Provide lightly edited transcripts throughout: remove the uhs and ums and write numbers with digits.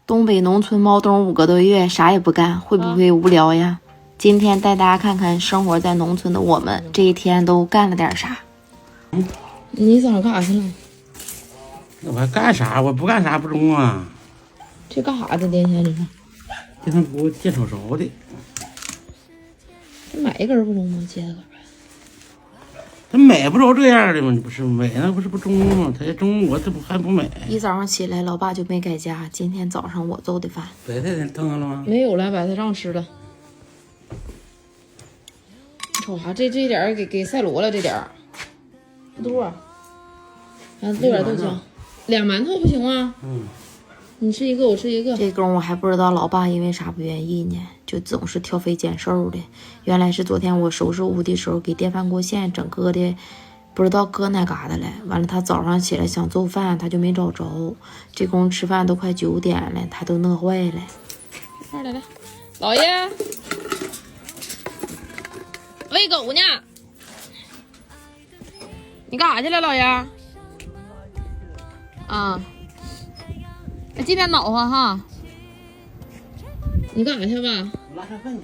东北农村猫冬5个多月，啥也不干，会不会无聊呀？今天带大家看看生活在农村的我们，这一天都干了点啥。你早上干啥去了？我还干啥？我不干啥不中啊。这干啥的？电线这是？这他给我电手勺的。这买一根不中吗？接个。他美不着这样的吗？你不是美那不是不中吗？他中我这不还不美？一早上起来，老爸就没改家。今天早上我做的饭。白菜腾上了吗？没有了，白菜让吃了。你瞅啥？这点给赛罗了，这点儿不多。还弄点豆浆，2馒头不行吗？你吃一个，我吃一个。这功夫还不知道老爸因为啥不愿意呢，就总是挑肥拣瘦的。原来是昨天我收拾屋的时候给电饭锅线整搁的，不知道搁哪嘎达了。完了他早上起来想做饭，他就没找着。这功夫吃饭都快9点了，他都饿坏了。来，老爷，喂狗呢？你干啥去了，老爷？啊。今天恼火哈，你干啥去吧？拉下粪去。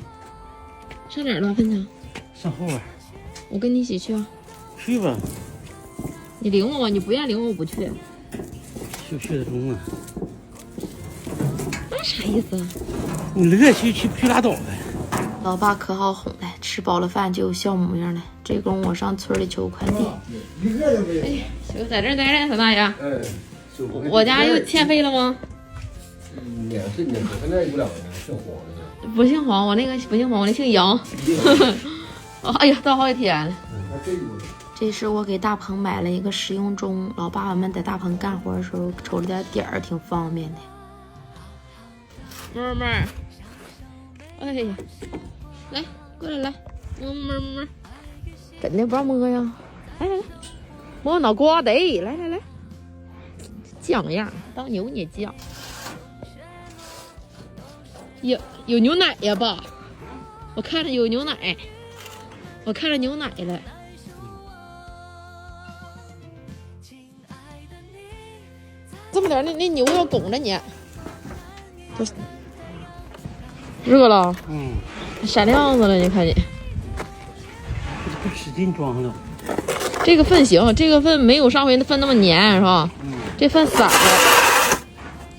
上哪儿拉粪去？上后边。我跟你一起去啊。去吧。你领我吧，你不愿领我，我不去。去得中啊。那啥意思？你乐去拉倒呗。老爸可好哄了，吃饱了饭就有笑模样了。这功夫我上村里求快递。哎，行，在这儿待着，小大爷。我家又欠费了吗？免税呢，现在有2个人姓黄的。不姓黄，我那个不姓黄，我那姓杨。哎呀，到好几天了。这是我给大鹏买了一个食用钟，老爸爸们在大鹏干活的时候瞅着点点儿，挺方便的。妹妹，哎呀，来，过来，摸，怎的不让摸呀？来，摸脑瓜子，来。犟样，当牛你也犟。有牛奶呀，爸！我看着有牛奶，我看着牛奶了。这么点，那牛要拱着你。热了。闪亮子了，你看你。不使劲装了。这个粪行，这个粪没有上回的粪那么黏，是吧？这粪散了。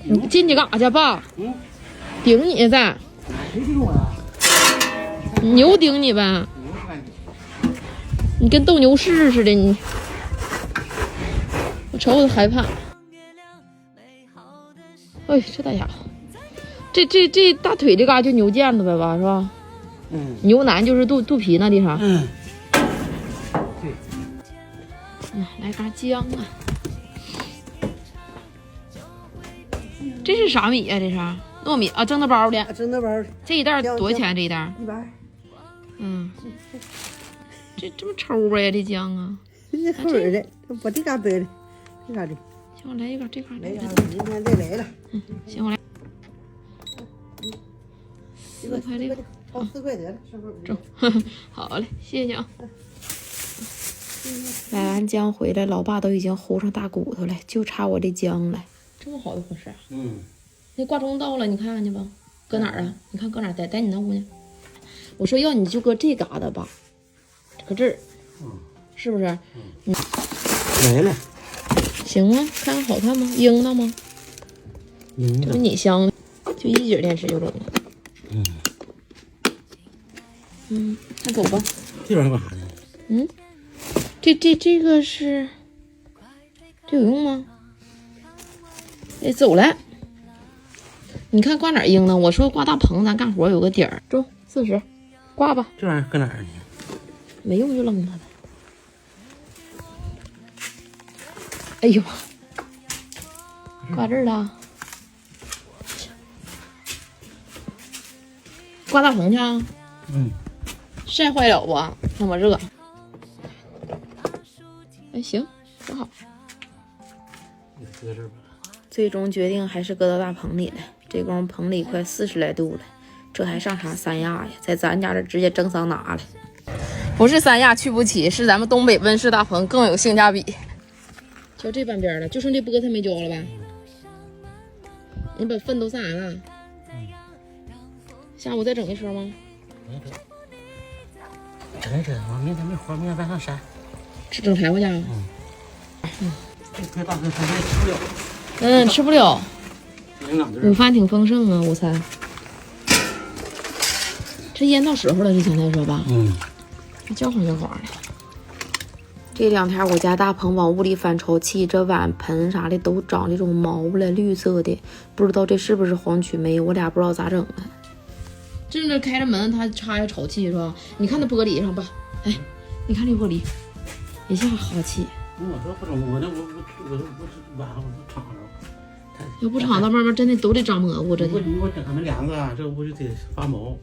你进去干啥去，爸？顶你再。谁顶我呀？牛顶你呗。你跟斗牛士似的，你。我瞅我都害怕。哎，这大家伙，这大腿这嘎就牛腱子呗吧，是吧？牛腩就是肚皮那地方。来嘎姜啊！这是啥米呀？这是糯米啊，蒸的包的。蒸的包。这一袋多少钱？这一袋？120。这么抽吧呀？这姜啊！这后边的，我这嘎得的，这嘎的。行，我来一个，这嘎来。明天再来了。行，我来。4块6，好4块得了，中。好嘞，谢谢你啊。买完姜回来，老爸都已经齁上大骨头了，就差我这姜了。这么好的伙食啊！那挂钟到了，你看看去吧。搁哪儿啊？你看搁哪儿？在你那屋呢。我说要你就搁这嘎达吧，搁这儿，是不是？来了。行吗？看看好看吗？应当吗？这不你香，就1节电池就整了。那走吧。这玩意儿干啥呢？这个是，这有用吗？哎，走了。你看挂哪儿应呢？我说挂大棚，咱干活有个底儿，中40，挂吧。这玩意儿搁哪儿呢？没用就扔它呗。哎呦，挂这儿了。挂大棚去啊？晒坏了不？那么热。哎，行，挺好。搁这儿吧。最终决定还是搁到大棚里了。这功夫棚里快40来度了，这还上啥三亚呀？在咱家这直接蒸桑拿了。不是三亚去不起，是咱们东北温室大棚更有性价比。就这半边了，就剩这菠菜没浇了呗。你把粪都撒完了？下午再整一车吗？整一整，我明天没活，明天晚上删。整柴火去啊？这大哥他也吃不了。吃不了。午饭挺丰盛啊，午餐。这腌到时候了，这现在说吧。焦黄焦黄的。这2天我家大棚往屋里翻抽气，这碗盆啥的都长这种毛了，绿色的，不知道这是不是黄曲霉，我俩不知道咋整的。正着开着门，他插下抽气是吧？你看那玻璃上吧，哎，你看这玻璃，一下哈气。我说不整，我晚上我敞着。要不敞到慢慢真的都得长蘑菇，这的。我整他们2个，这屋就得发毛。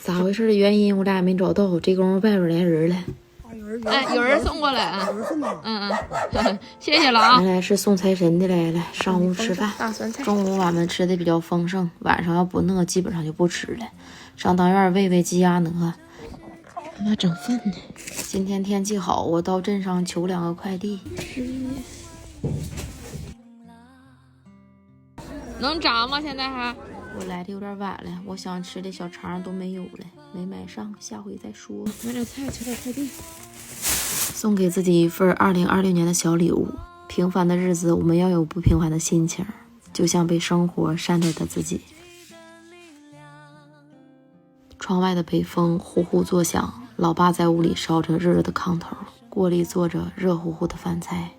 咋回事的原因我俩也没找到，这功夫外边来人了。哎，有人送过来啊！谢谢了啊！原来是送财神的来了，上午吃饭。大酸菜。中午俺们吃的比较丰盛，晚上要不饿，基本上就不吃了。上当院喂喂鸡鸭鹅。他妈整饭呢！今天天气好，我到镇上求2个快递。能炸吗？现在还？我来的有点晚了，我想吃的小肠都没有了，没买上，下回再说。买点菜，求点快递。送给自己一份2026年的小礼物。平凡的日子，我们要有不平凡的心情，就像被生活善待的自己。窗外的北风呼呼作响，老爸在屋里烧着热热的炕头，锅里做着热乎乎的饭菜。